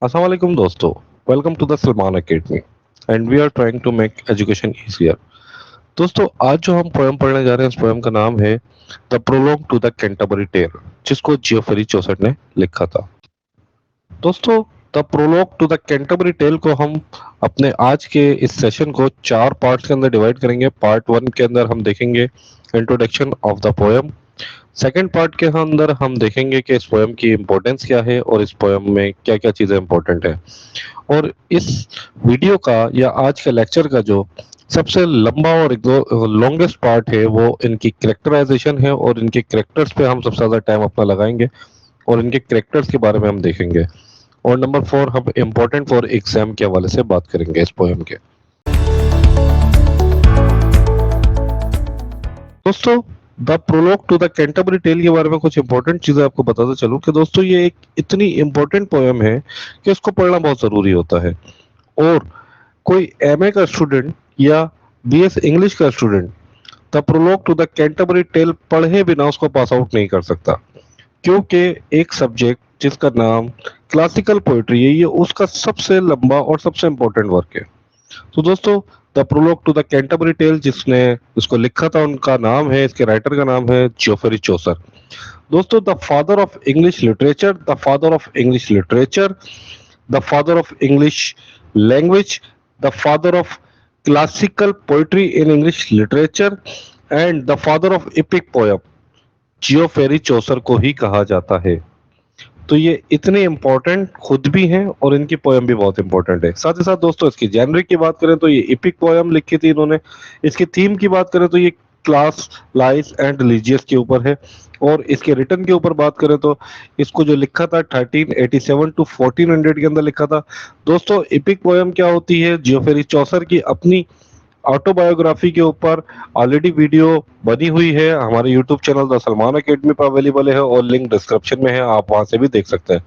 Assalamualaikum दोस्तों, welcome to the Salman academy and we are trying to make education easier. दोस्तों, आज जो हम पोएम पढ़ने जा रहे हैं, इस पोएम का नाम है the prologue to the Canterbury tale, जिसको जियोफेरी चौसर ने लिखा था। दोस्तों, the prologue to the Canterbury tale को हम अपने आज के इस सेशन को चार पार्ट्स के अंदर डिवाइड करेंगे। पार्ट वन के अंदर हम देखेंगे introduction of the poem. Second part के अंदर हम देखेंगे कि इस पोएम की इम्पोर्टेंस क्या है और इस पोएम में क्या क्या चीज़ें इम्पोर्टेंट है। और इस वीडियो का या आज के लेक्चर का जो सबसे लंबा और लॉन्गेस्ट पार्ट है वो इनकी करेक्टराइजेशन है, और इनके करेक्टर्स पे हम सबसे ज़्यादा टाइम अपना लगाएंगे और इनके करेक्टर्स के बारे में हम देखेंगे। और नंबर फोर, हम इम्पोर्टेंट फॉर एग्जाम के हवाले से बात करेंगे इस पोएम के। दोस्तों, the prologue to the Canterbury tale के बारे में कुछ इंपॉर्टेंट चीजें आपको बताता चलूं कि दोस्तों ये एक इतनी इंपॉर्टेंट पोएम है कि इसको पढ़ना बहुत जरूरी होता है। और कोई एमए का स्टूडेंट या बीएस इंग्लिश का student the prologue to the Canterbury tale पढ़े बिना उसको पास आउट नहीं कर सकता, क्योंकि एक सब्जेक्ट जिसका नाम क्लासिकल पोइट्री है, ये उसका सबसे लंबा और सबसे इंपॉर्टेंट वर्क है। तो दोस्तों, the prologue to the Canterbury tale जिसने इसको लिखा था, उनका नाम है, इसके राइटर का नाम है जियोफेरी चौसर। दोस्तों, the father of English literature, the father of English literature, the father of English language, the father of classical poetry in English literature and the father of epic poem, Geoffrey Chaucer को ही कहा जाता है। तो ये इतने important खुद भी हैं और इनकी पोएम भी बहुत इंपॉर्टेंट है। साथ ही साथ दोस्तों, इसकी जेनर की बात करें तो ये एपिक पोएम लिखी थी इन्होंने। इसकी थीम की बात करें तो ये क्लास, लाइफ एंड रिलीजियस के ऊपर है। और इसके रिटर्न के ऊपर बात करें तो इसको जो लिखा था 1387 टू 1400 के अंदर लिखा था। दोस्तों, एपिक पोएम क्या होती है? जियोफेरी चौसर की अपनी ऑटोबायोग्राफी के ऊपर ऑलरेडी वीडियो बनी हुई है, हमारे YouTube channel the Salman academy पर अवेलेबल है और लिंक डिस्क्रिप्शन में है, आप वहां से भी देख सकते हैं।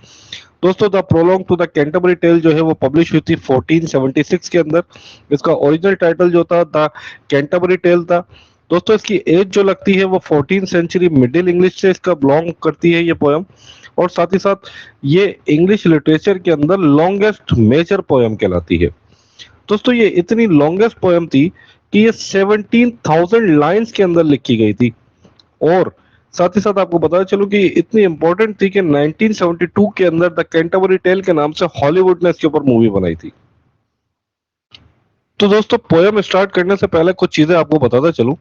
दोस्तों, the prologue to the Canterbury tale जो है वो पब्लिश हुई थी 1476 के अंदर। इसका ओरिजिनल टाइटल जो था द कैंटरबरी टेल था। दोस्तों, इसकी एज जो लगती है वो 14 सेंचुरी मिडिल इंग्लिश से इसका बिलोंग करती है ये पोएम। और साथ ही साथ ये इंग्लिश लिटरेचर के अंदर लॉन्गेस्ट मेजर पोएम कहलाती है। दोस्तों, ये इतनी लॉन्गेस्ट पोएम थी कि ये 17,000 लाइंस के अंदर लिखी गई थी। और साथ ही साथ आपको बताया चलूं कि ये इतनी इंपॉर्टेंट थी कि 1972 के अंदर द कैंटरबरी टेल के नाम से हॉलीवुड ने इसके ऊपर मूवी बनाई थी। तो दोस्तों, पोएम स्टार्ट करने से पहले कुछ चीजें आपको बताता चलूं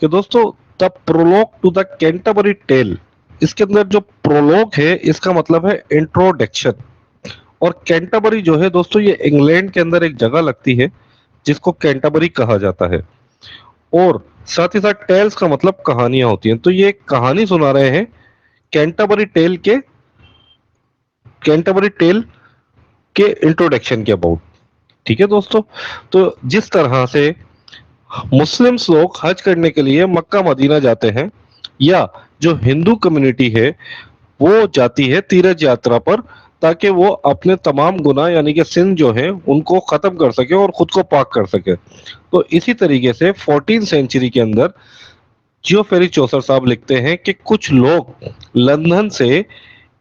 कि दोस्तों, the prologue to the Canterbury tale, इसके अंदर जो प्रोलॉग है इसका मतलब है इंट्रोडक्शन। और कैंटरबरी जो है दोस्तों, ये इंग्लैंड के अंदर एक जगह लगती है जिसको कैंटरबरी कहा जाता है। और साथ ही साथ टेल्स का मतलब कहानियां होती हैं, तो ये एक कहानी सुना रहे हैं कैंटरबरी टेल के कैंटरबरी टेल के इंट्रोडक्शन के अबाउट। ठीक है दोस्तों, तो जिस तरह से मुस्लिम्स लोग हज करने के लिए मक्का मदीना जाते हैं, या जो हिंदू कम्युनिटी है वो जाती है तीर्थ यात्रा पर, ताकि वो अपने तमाम गुनाह यानी कि सिन जो है उनको खत्म कर सके और खुद को पाक कर सके। तो इसी तरीके से 14 सेंचुरी के अंदर जियोफेरी चौसर साहब लिखते हैं कि कुछ लोग लंदन से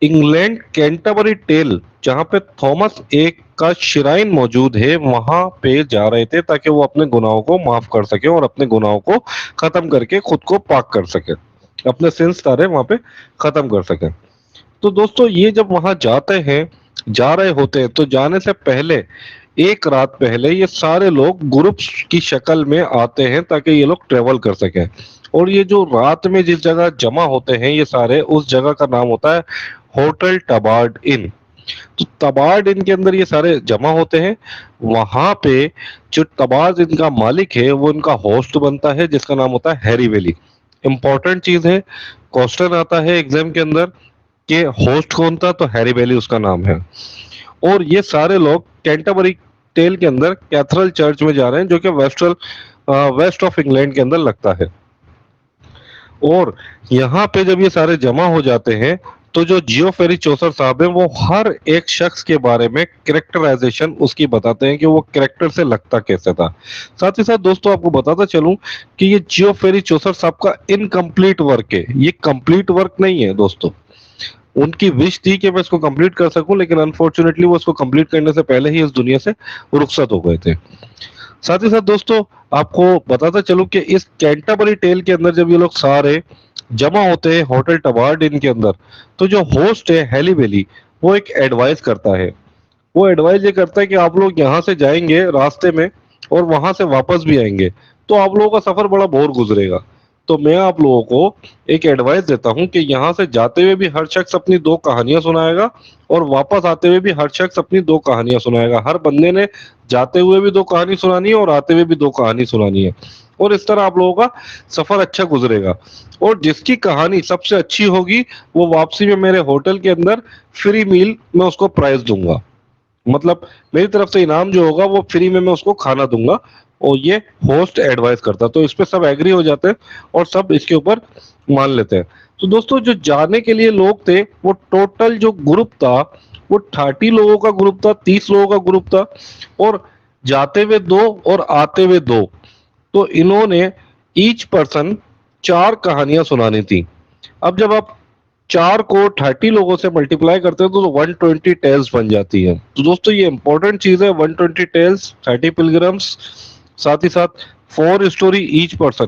इंग्लैंड कैंटरबरी टेल, जहां पे थॉमस एक का शिराइन मौजूद है, वहां पे जा रहे थे ताकि वो अपने गुनाहों को माफ कर सके और अपने गुनाहों को खत्म करके खुद को पाक कर सके, अपने सिंस तारे वहां पे खत्म कर सके। तो दोस्तों, ये जब वहां जाते हैं, जा रहे होते हैं, तो जाने से पहले एक रात पहले ये सारे लोग ग्रुप्स की शक्ल में आते हैं ताकि ये लोग ट्रेवल कर सकें। और ये जो रात में जिस जगह जमा होते हैं ये सारे, उस जगह का नाम होता है होटल टबार्ड इन। तो तबार्ड इन के अंदर ये सारे जमा होते हैं। वहां पे जो तबार्ड इनका मालिक है वो इनका होस्ट बनता है, जिसका नाम होता है हैरी वैली। इंपॉर्टेंट चीज है, क्वेश्चन आता है एग्जाम के अंदर कि होस्ट कौन था, तो हैरी वैली उसका नाम है। और ये सारे लोग कैंटरबरी टेल के अंदर कैथेड्रल चर्च में जा रहे हैं, जो कि वेस्ट ऑफ इंग्लैंड के अंदर लगता है। और यहाँ पे जब ये सारे जमा हो जाते हैं, तो जो जियोफेरी चौसर साहब हैं वो हर एक शख्स के बारे में कैरेक्टराइजेशन उसकी बताते हैं कि वो कैरेक्टर से लगता कैसे था। साथ ही साथ दोस्तों, आपको बताता चलूं कि ये जियोफेरी चौसर साहब का इनकम्प्लीट वर्क है, ये कंप्लीट वर्क नहीं है दोस्तों। उनकी विश थी कि मैं इसको कंप्लीट कर सकूं, लेकिन अनफॉर्चुनेटली वो इसको कंप्लीट करने से पहले ही इस दुनिया से रुखसत हो गए थे। साथ ही साथ दोस्तों, आपको बताता चलूं कि इस कैंटरबरी टेल के अंदर जब ये लोग सारे जमा होते हैं होटल टबारडिन के अंदर, तो जो होस्ट है हैली बेली, वो एक एडवाइस करता है। वो एडवाइस ये करता है कि आप लोग यहाँ से जाएंगे रास्ते में और वहां से वापस भी आएंगे, तो आप लोगों का सफर बड़ा बोर गुजरेगा। तो मैं आप लोगों को एक एडवाइस देता हूँ कि यहाँ से जाते हुए भी हर शख्स अपनी दो कहानियां सुनाएगा, और वापस आते हुए भी हर शख्स अपनी दो कहानियां सुनाएगा। हर बंदे ने जाते हुए भी दो कहानी सुनानी है और आते हुए भी दो कहानी सुनानी है, और इस तरह आप लोगों का सफर अच्छा गुजरेगा। और जिसकी कहानी सबसे अच्छी होगी, वो वापसी में मेरे होटल के अंदर फ्री मील मैं उसको प्राइज दूंगा। मतलब मेरी तरफ से इनाम जो होगा वो फ्री में मैं उसको खाना दूंगा। और ये होस्ट एडवाइस करता, तो इस पे सब एग्री हो जाते हैं और सब इसके ऊपर मान लेते हैं। तो दोस्तों, जो जाने के लिए लोग थे, वो टोटल जो ग्रुप था वो 30 लोगों का ग्रुप था, 30 लोगों का ग्रुप था। और जाते हुए दो और आते हुए दो। तो इन्होंने ईच पर्सन 4 कहानियां सुनानी थी। अब जब आप 4 को 30 लोगों से मल्टीप्लाई करते हो तो 120 टेल्स बन जाती है। तो दोस्तों, ये इंपॉर्टेंट चीज है, 120 टेल्स, 30 पिलग्रम्स, साथ ही साथ 4 स्टोरी ईच पर्सन।